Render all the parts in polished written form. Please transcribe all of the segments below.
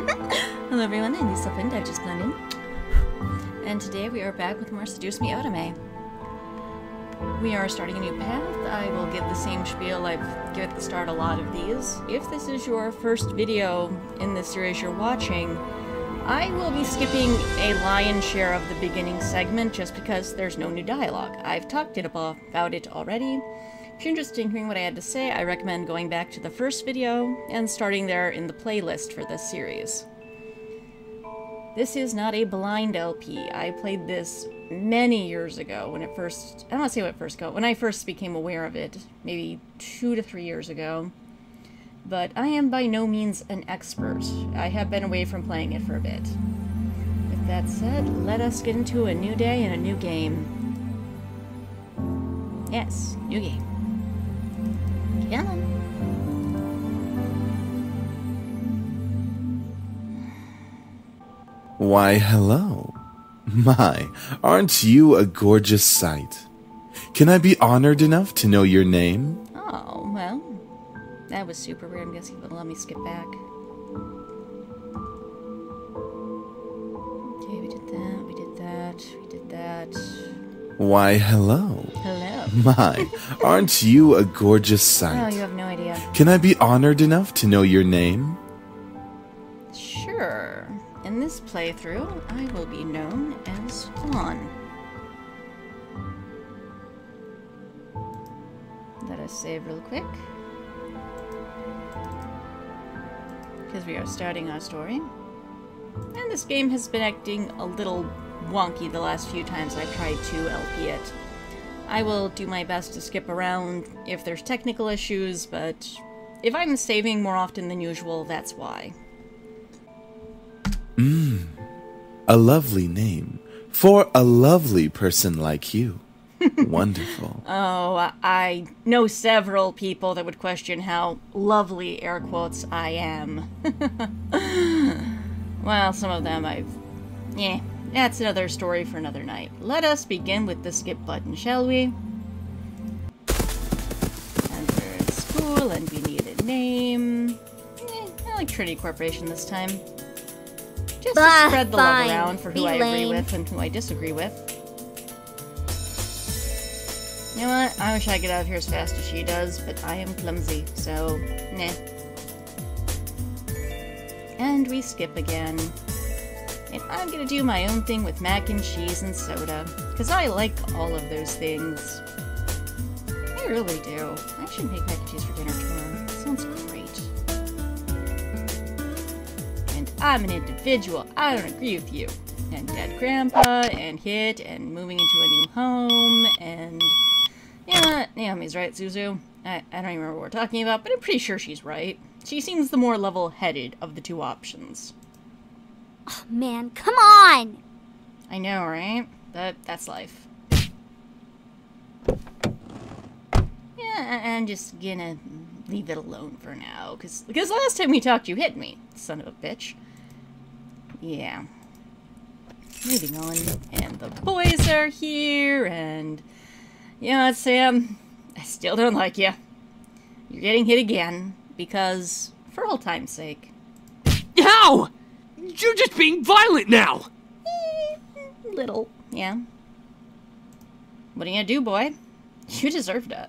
Hello everyone, I'm Lisa Flint, I've just blended. And today we are back with more Seduce Me Otome. We are starting a new path. I will give the same spiel I've given at the start a lot of these. If this is your first video in the series you're watching, I will be skipping a lion's share of the beginning segment just because there's no new dialogue. I've talked about it already. If you're interested in hearing what I had to say, I recommend going back to the first video and starting there in the playlist for this series. This is not a blind LP. I played this many years ago when it first... I don't want to say when it first got... When I first became aware of it, maybe 2 to 3 years ago. But I am by no means an expert. I have been away from playing it for a bit. With that said, let us get into a new day and a new game. Yes, new game. Come on. Why, hello. My, aren't you a gorgeous sight? Can I be honored enough to know your name? Oh, well, that was super weird. I'm guessing it'll let me skip back. Okay, we did that, we did that, we did that. Why, hello. Hello. My, aren't you a gorgeous sight? Oh, you have no idea. Can I be honored enough to know your name? Sure. In this playthrough, I will be known as Fawn. Let us save real quick. Because we are starting our story. And this game has been acting a little wonky the last few times I've tried to LP it. I will do my best to skip around if there's technical issues, but if I'm saving more often than usual, that's why. A lovely name for a lovely person like you. Wonderful. Oh, I know several people that would question how lovely, air quotes, I am. Well, some of them yeah, that's another story for another night. Let us begin with the skip button, shall we? And we're in school, and we need a name. I like Trinity Corporation this time. Just to spread the love around for who I agree with and who I disagree with. You know what? I wish I could get out of here as fast as she does, but I am clumsy, so nah. And we skip again. And I'm gonna do my own thing with mac and cheese and soda, because I like all of those things. I really do. I should make mac and cheese for dinner tomorrow. That sounds great. And I'm an individual. I don't agree with you. And dead grandpa, and hit, and moving into a new home, and... You know what? Naomi's right, Zuzu. I don't even remember what we're talking about, but I'm pretty sure she's right. She seems the more level-headed of the two options. Oh, man, come on! I know, right? But that's life. Yeah, I'm just gonna leave it alone for now, because last time we talked you hit me, son of a bitch. Yeah. Moving on. And the boys are here, and... You know what, Sam? I still don't like you. You're getting hit again, because... For old time's sake. How? You're just being violent now! Little, yeah. What are you gonna do, boy? You deserve that.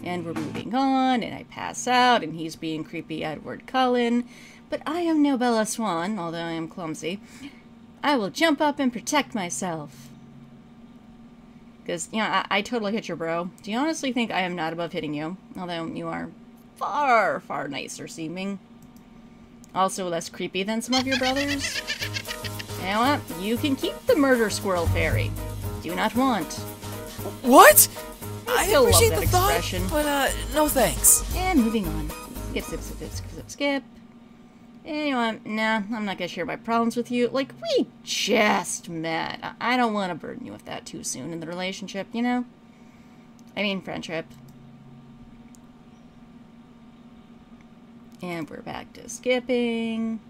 And we're moving on, and I pass out, and he's being creepy Edward Cullen. But I am no Bella Swan, although I am clumsy. I will jump up and protect myself. Because, you know, I totally hit your bro. Do you honestly think I am not above hitting you? Although you are far, far nicer seeming. Also less creepy than some of your brothers. You know what? You can keep the murder squirrel fairy. Do not want. What? I I appreciate love the that thought, expression. but no thanks. And moving on. Skip, skip, skip, skip, skip, skip. And you know what? Nah, I'm not gonna share my problems with you. Like, we just met. I don't want to burden you with that too soon in the relationship, you know? I mean, friendship. And we're back to skipping.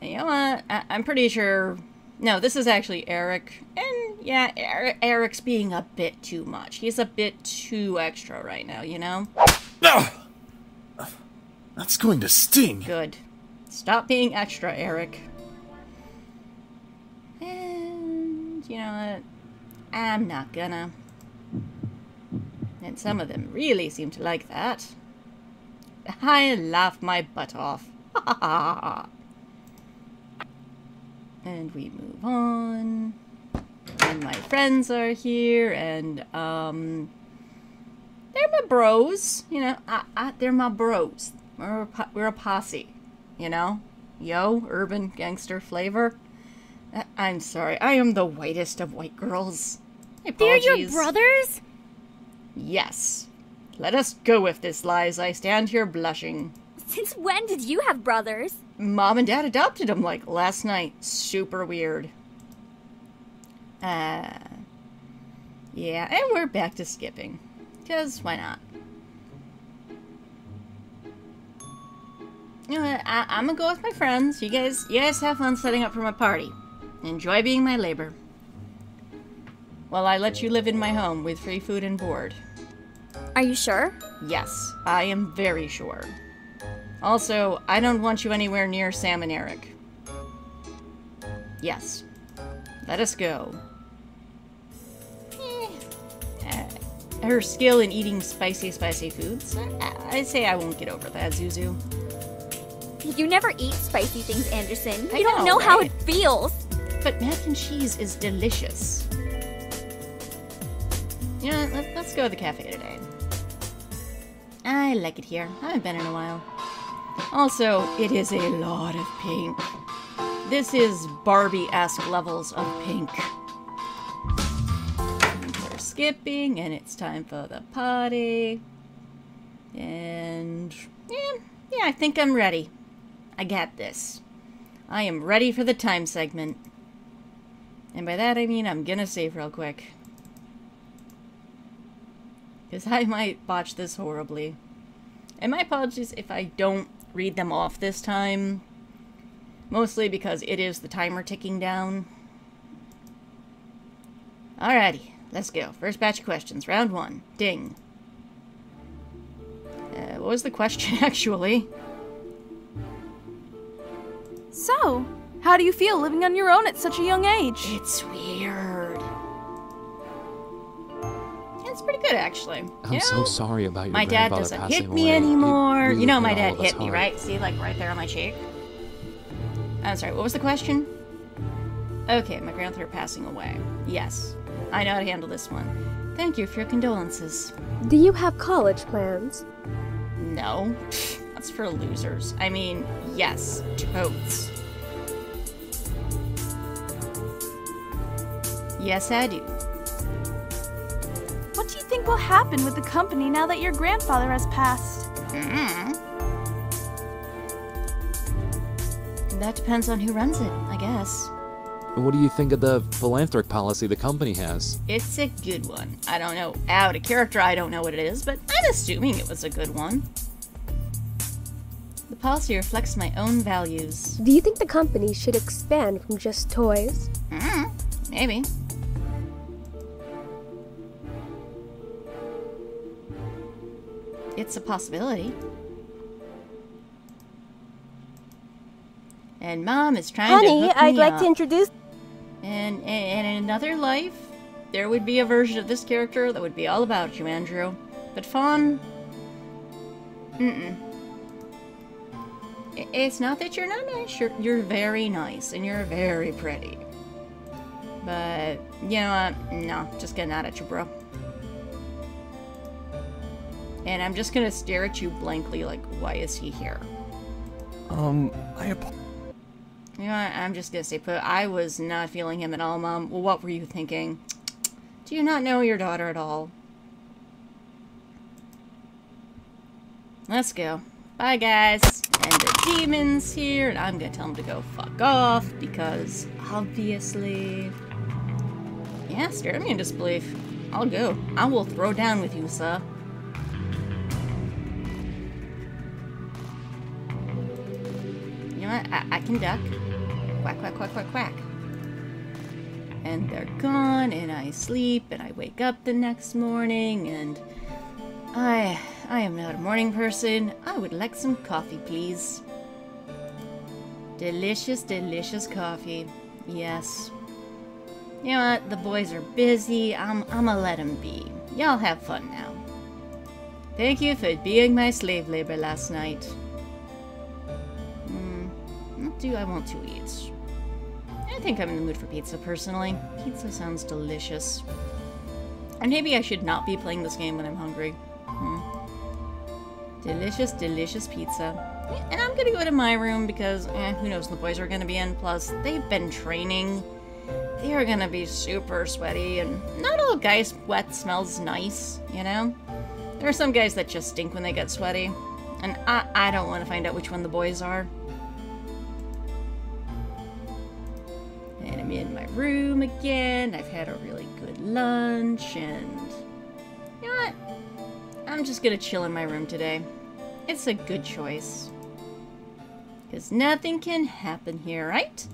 And you know what? I'm pretty sure... No, this is actually Eric. And yeah, Eric's being a bit too much. He's a bit too extra right now, you know? That's going to sting. Good. Stop being extra, Eric. And you know what? I'm not gonna. And some of them really seem to like that. I laugh my butt off. And we move on. And my friends are here, and they're my bros. You know, they're my bros. We're a posse. You know, yo, urban gangster flavor. I'm sorry, I am the whitest of white girls. They're your brothers? Yes. Let us go if this lies. I stand here blushing. Since when did you have brothers? Mom and Dad adopted them, like, last night. Super weird. Yeah, and we're back to skipping. 'Cause why not? You know what, I'm gonna go with my friends. You guys have fun setting up for my party. Enjoy being my labor. While I let you live in my home with free food and board. Are you sure? Yes, I am very sure. Also, I don't want you anywhere near Sam and Eric. Yes. Let us go. Her skill in eating spicy foods? I say I won't get over that, Zuzu. You never eat spicy things, Anderson. I You don't know know, how right? it feels. But mac and cheese is delicious. You know, let's go to the cafe today. I like it here. I haven't been in a while. Also, it is a lot of pink. This is Barbie-esque levels of pink. We're skipping, and it's time for the party. And yeah, I think I'm ready. I got this. I am ready for the time segment. And by that I mean I'm gonna save real quick. Because I might botch this horribly. And my apologies if I don't read them off this time. Mostly because it is the timer ticking down. Alrighty, let's go. First batch of questions. Round 1. Ding. What was the question, actually? So, how do you feel living on your own at such a young age? It's weird. It's pretty good, actually. I'm so sorry about your My dad grandfather doesn't passing hit me away. anymore. It really You know, hit my all dad of us hit me, hard. right? See, like, right there on my cheek? I'm sorry, what was the question? Okay, my grandfather passing away. Yes, I know how to handle this one. Thank you for your condolences. Do you have college plans? No, that's for losers. I mean, yes, totes. Yes, I do. What do you think will happen with the company now that your grandfather has passed? That depends on who runs it, I guess. What do you think of the philanthropic policy the company has? It's a good one. I don't know. Out of character, I don't know what it is, but I'm assuming it was a good one. The policy reflects my own values. Do you think the company should expand from just toys? Maybe. It's a possibility. And Mom is trying to Honey, hook I'd me like up. to introduce... And in another life, there would be a version of this character that would be all about you, Andrew. But Fawn... It's not that you're not nice. You're very nice, and you're very pretty. But, you know what? No, just getting out at you, bro. And I'm just gonna stare at you blankly like, why is he here? You know what? I'm just gonna stay put. I was not feeling him at all, Mom. Well, what were you thinking? Do you not know your daughter at all? Let's go. Bye, guys. And the demon's here, and I'm gonna tell him to go fuck off, because, obviously... Yeah, stare me in disbelief. I'll go. I will throw down with you, sir. You know what? I can duck. Quack, quack, quack, quack, quack. And they're gone, and I sleep, and I wake up the next morning, and... I am not a morning person. I would like some coffee, please. Delicious, delicious coffee. Yes. You know what? The boys are busy. I'm gonna let them be. Y'all have fun now. Thank you for being my slave labor last night. What do I want to eat? I think I'm in the mood for pizza, personally. Pizza sounds delicious. And maybe I should not be playing this game when I'm hungry. Delicious, delicious pizza. And I'm gonna go to my room because, who knows when the boys are gonna be in. Plus, they've been training. They are gonna be super sweaty, and not all guys' sweat smells nice, you know? There are some guys that just stink when they get sweaty. And I don't want to find out which one the boys are. And I'm in my room again. I've had a really good lunch, and you know what? I'm just gonna chill in my room today. It's a good choice. Because nothing can happen here, right?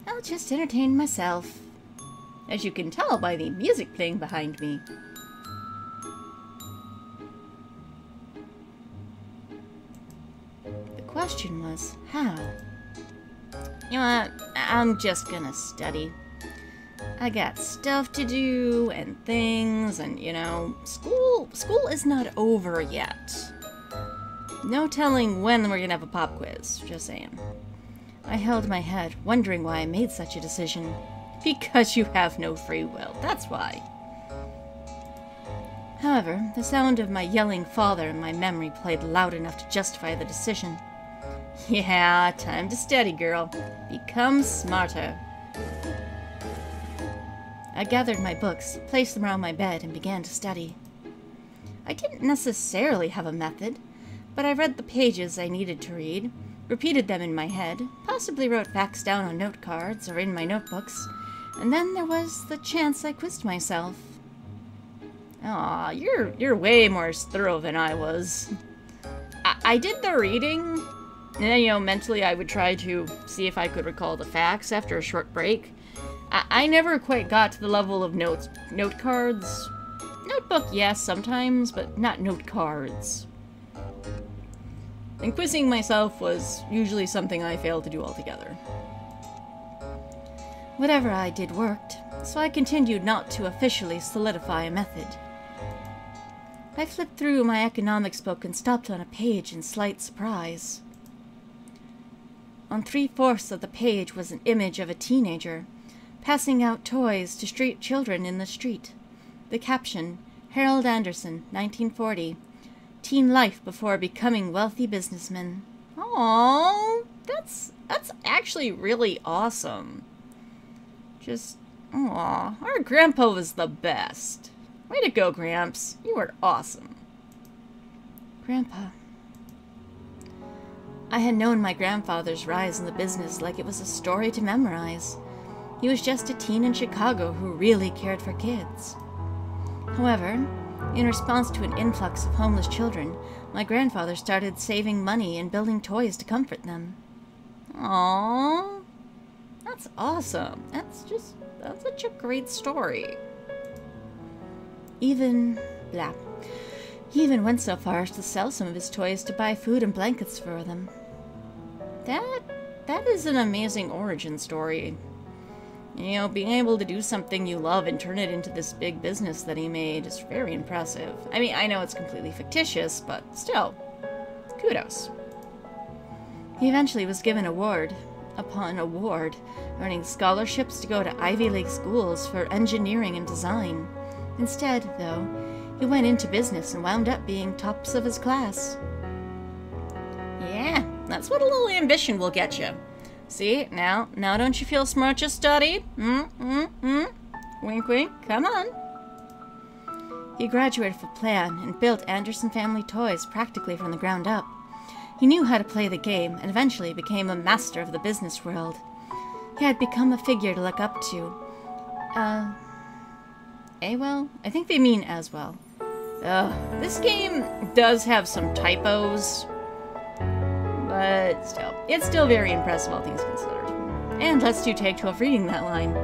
I'll just entertain myself. As you can tell by the music playing behind me. The question was, how? You know what? I'm just gonna study. I got stuff to do and things, and you know, school is not over yet. No telling when we're gonna have a pop quiz, just saying. I held my head, wondering why I made such a decision. Because you have no free will, that's why. However, the sound of my yelling father in my memory played loud enough to justify the decision. Yeah, time to study, girl. Become smarter. I gathered my books, placed them around my bed, and began to study. I didn't necessarily have a method, but I read the pages I needed to read, repeated them in my head, possibly wrote facts down on note cards or in my notebooks, and then there was the chance I quizzed myself. Aw, you're way more thorough than I was. I did the reading, and then, you know, mentally I would try to see if I could recall the facts after a short break. I never quite got to the level of note cards. Notebook, yes, sometimes, but not note cards. And quizzing myself was usually something I failed to do altogether. Whatever I did worked, so I continued not to officially solidify a method. I flipped through my economics book and stopped on a page in slight surprise. On 3/4 of the page was an image of a teenager passing out toys to street children in the street. The caption, Harold Anderson, 1940, teen life before becoming wealthy businessman. Aww, that's actually really awesome. Just, aww, our grandpa was the best. Way to go, Gramps. You were awesome. Grandpa. I had known my grandfather's rise in the business like it was a story to memorize. He was just a teen in Chicago who really cared for kids. However, in response to an influx of homeless children, my grandfather started saving money and building toys to comfort them. Aww. That's awesome. That's such a great story. He even went so far as to sell some of his toys to buy food and blankets for them. That is an amazing origin story. You know, being able to do something you love and turn it into this big business that he made is very impressive. I mean, I know it's completely fictitious, but still, kudos. He eventually was given award upon award, earning scholarships to go to Ivy League schools for engineering and design. Instead, though, he went into business and wound up being tops of his class. Yeah, that's what a little ambition will get you. See, now don't you feel smart to study? Wink, wink, come on. He graduated with a plan and built Anderson Family Toys practically from the ground up. He knew how to play the game and eventually became a master of the business world. He had become a figure to look up to. Well, I think they mean as well. This game does have some typos, but still, it's still very impressive, all things considered. And let's do take 12 reading that line.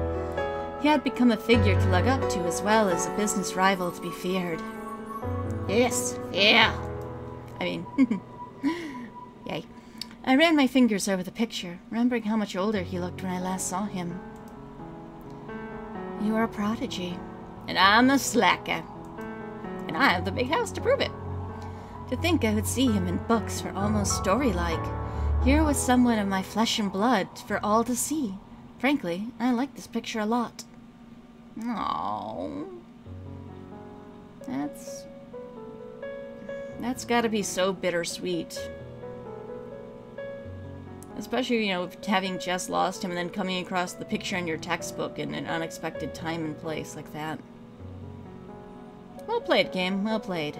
He had become a figure to look up to as well as a business rival to be feared. Yes. Yeah. I mean, yay. I ran my fingers over the picture, remembering how much older he looked when I last saw him. You are a prodigy, and I'm a slacker. And I have the big house to prove it. To think I would see him in books for almost story-like. Here was someone of my flesh and blood for all to see. Frankly, I like this picture a lot. Aww. That's gotta be so bittersweet. Especially, you know, having just lost him and then coming across the picture in your textbook in an unexpected time and place like that. Well played, game. Well played.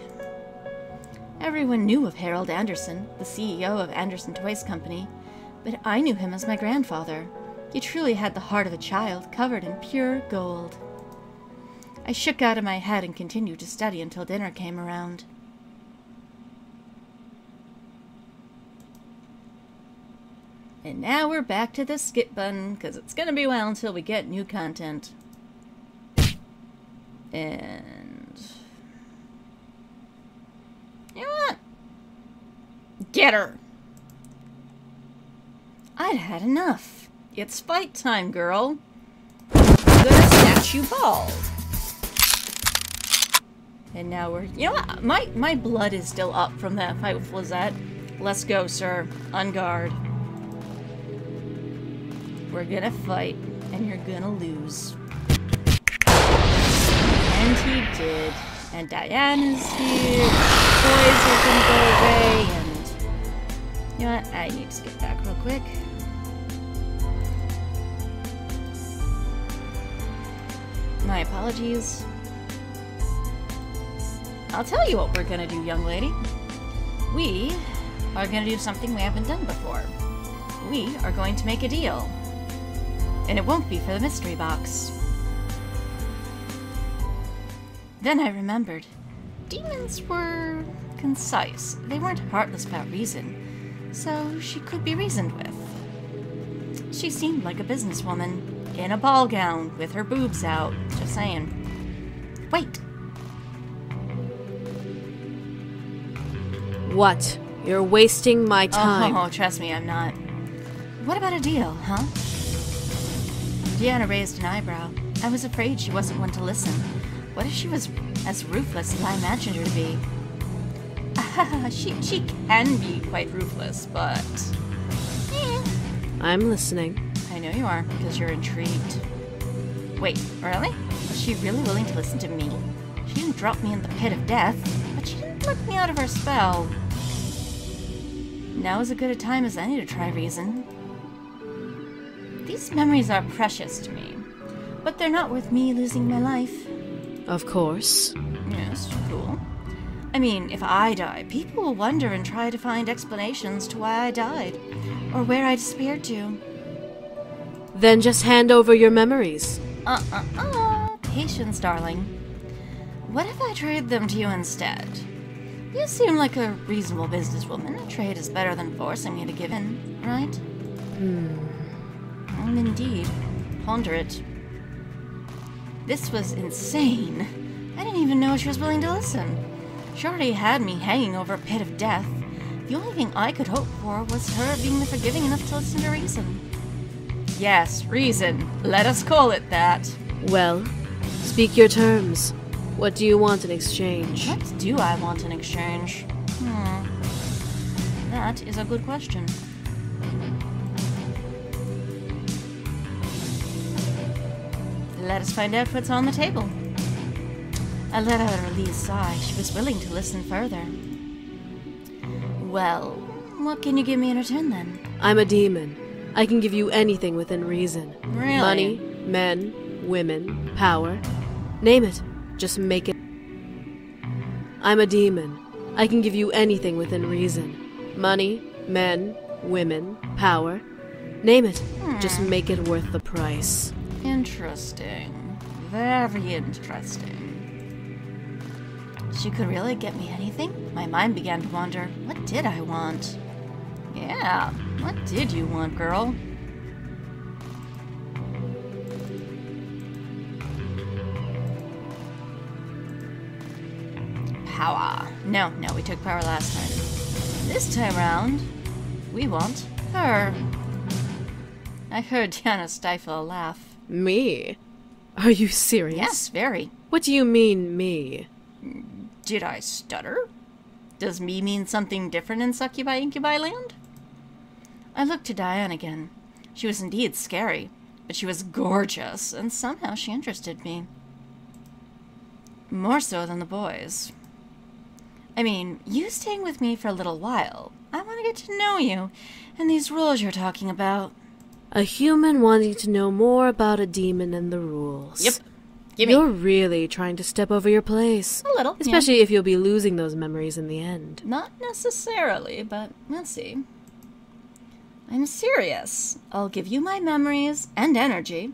Everyone knew of Harold Anderson, the CEO of Anderson Toys Company, but I knew him as my grandfather. He truly had the heart of a child, covered in pure gold. I shook out of my head and continued to study until dinner came around. And now we're back to the skip button, because it's going to be a while until we get new content. And... you know what? Get her! I'd had enough. It's fight time, girl. I'm gonna snatch you bald. And now we're... you know what? My blood is still up from that fight with Lizette. Let's go, sir. On guard. We're gonna fight, and you're gonna lose. And he did. And Diana's here. Boys are gonna go away, and... you know what? I need to skip back real quick. My apologies. I'll tell you what we're gonna do, young lady. We are gonna do something we haven't done before. We are going to make a deal. And it won't be for the mystery box. Then I remembered. Demons were concise. They weren't heartless without reason. So she could be reasoned with. She seemed like a businesswoman. In a ball gown, with her boobs out. Just saying. Wait! What? You're wasting my time. Oh, trust me, I'm not. What about a deal, huh? Deanna raised an eyebrow. I was afraid she wasn't one to listen. What if she was as ruthless as I imagined her to be? She can be quite ruthless, but... I'm listening. I know you are, because you're intrigued. Wait, really? Was she really willing to listen to me? She didn't drop me in the pit of death, but she didn't let me out of her spell. Now is as good a time as any to try reason. These memories are precious to me, but they're not worth me losing my life. Of course. Yes, cool. I mean, if I die, people will wonder and try to find explanations to why I died, or where I disappeared to. Then just hand over your memories. Patience, darling. What if I trade them to you instead? You seem like a reasonable businesswoman. A trade is better than forcing me to give in, right? Indeed. Ponder it. This was insane. I didn't even know she was willing to listen. She already had me hanging over a pit of death. The only thing I could hope for was her being forgiving enough to listen to reason. Yes, reason. Let us call it that. Well, speak your terms. What do you want in exchange? What do I want in exchange? That is a good question. Let us find out what's on the table. I let out a relieved sigh. She was willing to listen further. Well, what can you give me in return then? I'm a demon. I can give you anything within reason. Really? Money, men, women, power. Name it. Just make it. I'm a demon. I can give you anything within reason. Money, men, women, power. Name it. Just make it worth the price. Interesting. Very interesting. She could really get me anything? My mind began to wander. What did I want? Yeah, what did you want, girl? Power. No, we took power last time. This time round, we want her. I heard Diana stifle a laugh. Me? Are you serious? Yes, very. What do you mean, me? Did I stutter? Does me mean something different in Succubi Incubi land? I looked to Diane again. She was indeed scary, but she was gorgeous, and somehow she interested me. More so than the boys. I mean, you staying with me for a little while. I want to get to know you, and these rules you're talking about. A human wanting to know more about a demon and the rules. Yep. Gimme. You're really trying to step over your place. A little, Especially if you'll be losing those memories in the end. Not necessarily, but we'll see. I'm serious. I'll give you my memories and energy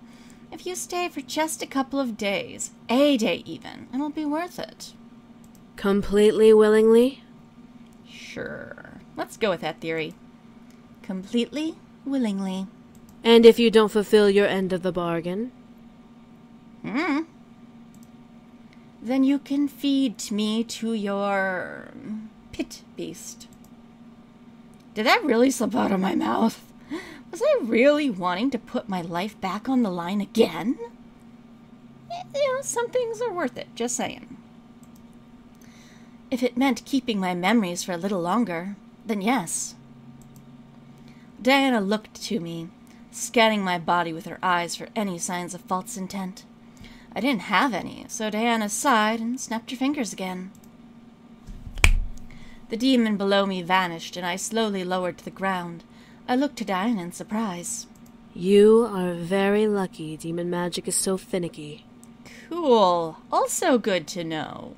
if you stay for just a couple of days. A day even. It'll be worth it. Completely willingly? Sure. Let's go with that theory. Completely, willingly. And if you don't fulfill your end of the bargain? Then you can feed me to your pit beast. Did that really slip out of my mouth? Was I really wanting to put my life back on the line again? You know, some things are worth it, just saying. If it meant keeping my memories for a little longer, then yes. Diana looked to me, scanning my body with her eyes for any signs of false intent. I didn't have any, so Diana sighed and snapped her fingers again. The demon below me vanished, and I slowly lowered to the ground. I looked to Diana in surprise. You are very lucky demon magic is so finicky. Cool. Also good to know.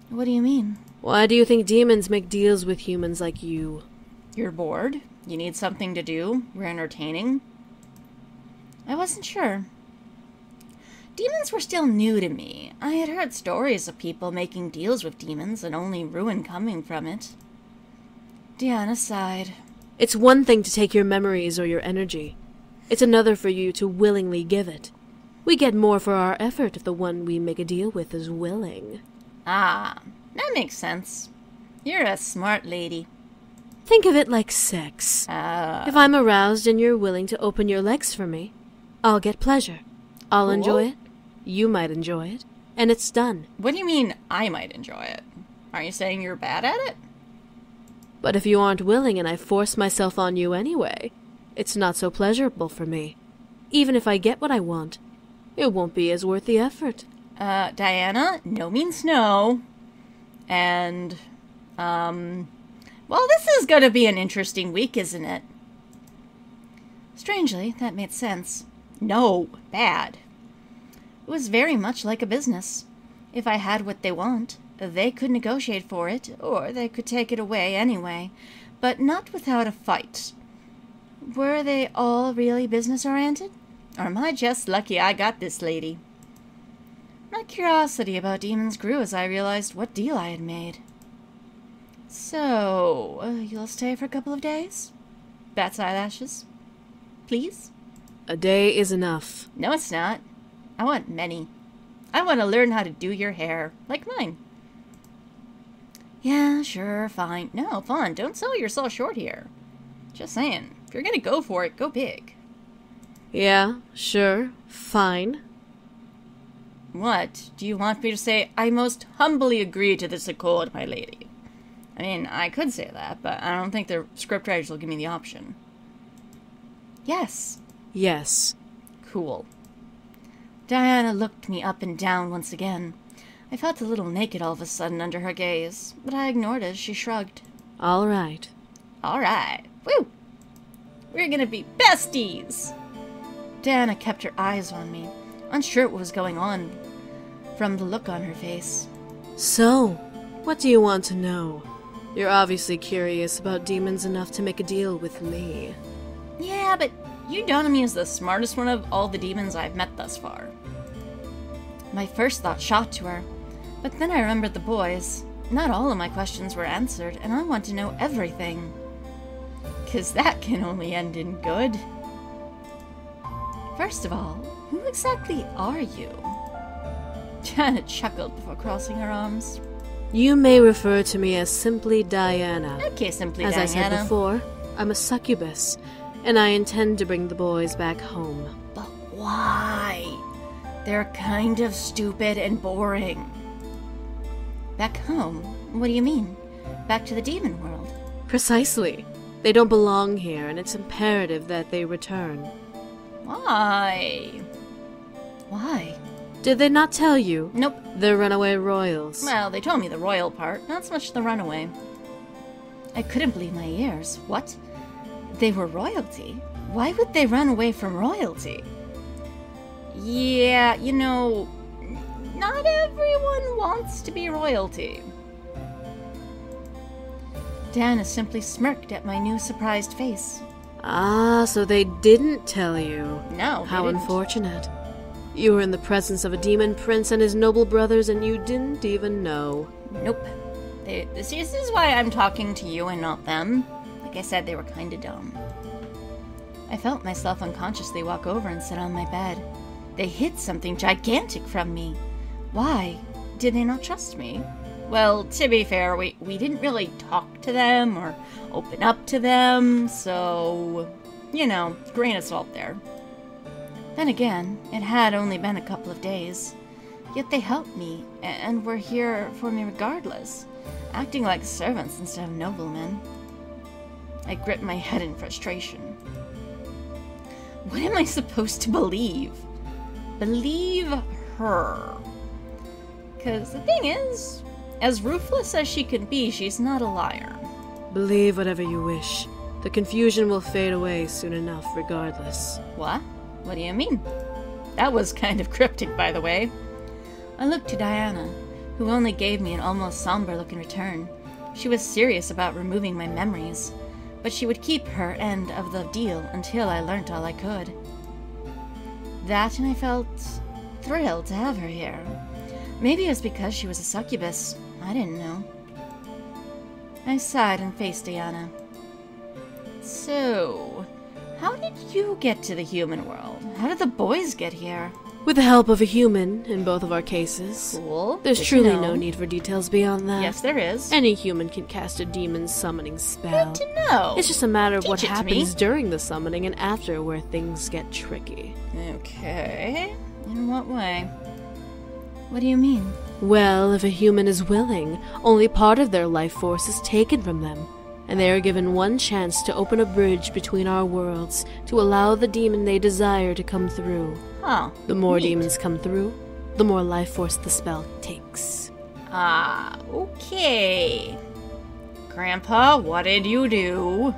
What do you mean? Why do you think demons make deals with humans like you? You're bored? You need something to do? We're entertaining? I wasn't sure. Demons were still new to me. I had heard stories of people making deals with demons and only ruin coming from it. Diana sighed. It's one thing to take your memories or your energy. It's another for you to willingly give it. We get more for our effort if the one we make a deal with is willing. Ah, that makes sense. You're a smart lady. Think of it like sex. If I'm aroused and you're willing to open your legs for me, I'll get pleasure. I'll enjoy it. You might enjoy it. And it's done. What do you mean I might enjoy it? Are you saying you're bad at it? But if you aren't willing and I force myself on you anyway, it's not so pleasurable for me. Even if I get what I want, it won't be as worth the effort. Diana, no means no. And, well, this is gonna be an interesting week, isn't it? Strangely, that made sense. No, bad. It was very much like a business. If I had what they want, they could negotiate for it, or they could take it away anyway, but not without a fight. Were they all really business-oriented? Or am I just lucky I got this lady? My curiosity about demons grew as I realized what deal I had made. So, you'll stay for a couple of days? Bat's eyelashes? Please? A day is enough. No, it's not. I want many. I want to learn how to do your hair, like mine. Yeah, sure, fine. No, Fawn, don't sell yourself short here. Just saying, if you're gonna go for it, go big. Yeah, sure, fine. What? Do you want me to say, I most humbly agree to this accord, my lady? I mean, I could say that, but I don't think the scriptwriters will give me the option. Yes. Yes. Cool. Diana looked me up and down once again. I felt a little naked all of a sudden under her gaze, but I ignored it as she shrugged. All right. All right. Woo! We're gonna be besties! Diana kept her eyes on me, unsure what was going on from the look on her face. So, what do you want to know? You're obviously curious about demons enough to make a deal with me. Yeah, but Eudonomy is the smartest one of all the demons I've met thus far. My first thought shot to her, but then I remembered the boys. Not all of my questions were answered, and I want to know everything. 'Cause that can only end in good. First of all, who exactly are you? Janet chuckled before crossing her arms. You may refer to me as simply Diana. Okay, simply As Diana. I said before, I'm a succubus, and I intend to bring the boys back home. But why? They're kind of stupid and boring. Back home? What do you mean? Back to the demon world? Precisely. They don't belong here, and it's imperative that they return. Why? Why? Did they not tell you? Nope. They're runaway royals. Well, they told me the royal part, not so much the runaway. I couldn't believe my ears. What? They were royalty? Why would they run away from royalty? Yeah, you know, not everyone wants to be royalty. Diana simply smirked at my new surprised face. Ah, so they didn't tell you. No, How they didn't. unfortunate. You were in the presence of a demon prince and his noble brothers, and you didn't even know. Nope. This is why I'm talking to you and not them. Like I said, they were kinda dumb. I felt myself unconsciously walk over and sit on my bed. They hid something gigantic from me. Why? Did they not trust me? Well, to be fair, we didn't really talk to them or open up to them, so, you know, grain of salt there. Then again, it had only been a couple of days. Yet they helped me, and were here for me regardless, acting like servants instead of noblemen. I gripped my head in frustration. What am I supposed to believe? Believe her. Because the thing is, as ruthless as she can be, she's not a liar. Believe whatever you wish. The confusion will fade away soon enough, regardless. What? What do you mean? That was kind of cryptic, by the way. I looked to Diana, who only gave me an almost somber look in return. She was serious about removing my memories, but she would keep her end of the deal until I learnt all I could. That, and I felt thrilled to have her here. Maybe it was because she was a succubus. I didn't know. I sighed and faced Diana. So, how did you get to the human world? How did the boys get here? With the help of a human, in both of our cases. Cool. There's Good to truly know. no need for details beyond that. Yes, there is. Any human can cast a demon summoning spell. Good to know. It's just a matter of what Teach it to happens me. during the summoning and after where things get tricky. Okay. In what way? What do you mean? Well, if a human is willing, only part of their life force is taken from them, and they are given one chance to open a bridge between our worlds to allow the demon they desire to come through. Oh. The more neat. demons come through, the more life force the spell takes. Ah, okay. Grandpa, what did you do?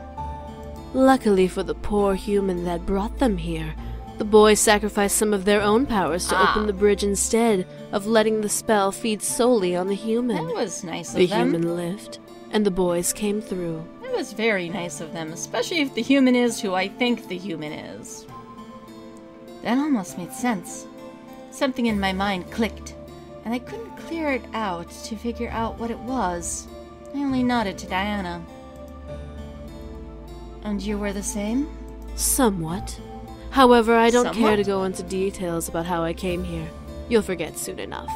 Luckily for the poor human that brought them here, the boys sacrificed some of their own powers to open the bridge instead of letting the spell feed solely on the human. That was nice of The them. human lived, and the boys came through. That was very nice of them, especially if the human is who I think the human is. That almost made sense. Something in my mind clicked, and I couldn't clear it out to figure out what it was. I only nodded to Diana. And you were the same? Somewhat. However, I don't care Somewhat? to go into details about how I came here. You'll forget soon enough.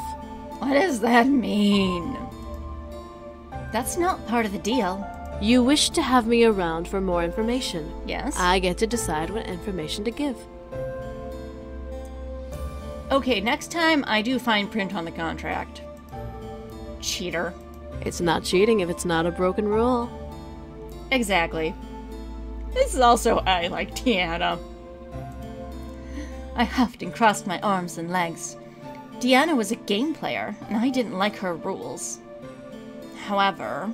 What does that mean? That's not part of the deal. You wish to have me around for more information. Yes? I get to decide what information to give. Okay, next time I do fine print on the contract. Cheater. It's not cheating if it's not a broken rule. Exactly. This is also I like Deanna. I huffed and crossed my arms and legs. Deanna was a game player, and I didn't like her rules. However,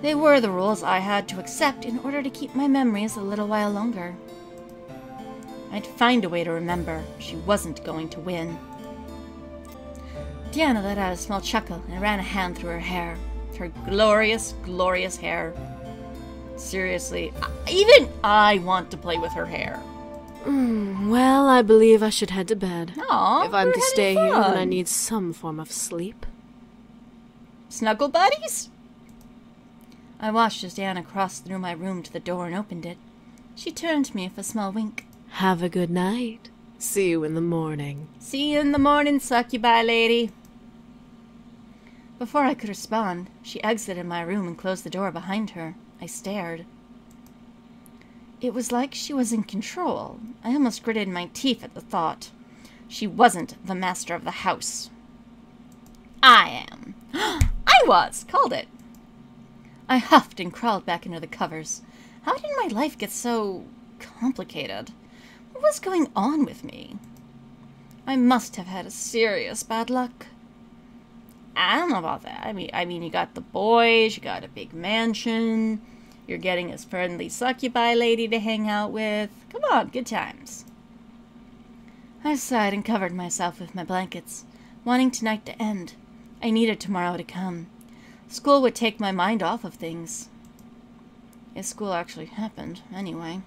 they were the rules I had to accept in order to keep my memories a little while longer. I'd find a way to remember she wasn't going to win. Deanna let out a small chuckle and ran a hand through her hair. Her glorious, glorious hair. Seriously, even I want to play with her hair. Well, I believe I should head to bed. Aw, If I'm we're to having stay here, then I fun. need some form of sleep. Snuggle buddies? I watched as Deanna crossed through my room to the door and opened it. She turned to me with a small wink. Have a good night. See you in the morning. See you in the morning, succubi lady. Before I could respond, she exited my room and closed the door behind her. I stared. It was like she was in control. I almost gritted my teeth at the thought. She wasn't the master of the house. I am. I was! Called it. I huffed and crawled back into the covers. How did my life get so complicated? What was going on with me? I must have had a serious bad luck. I don't know about that. I mean, you got the boys, you got a big mansion, you're getting a friendly succubi lady to hang out with. Come on, good times. I sighed and covered myself with my blankets, wanting tonight to end. I needed tomorrow to come. School would take my mind off of things. If school actually happened, anyway.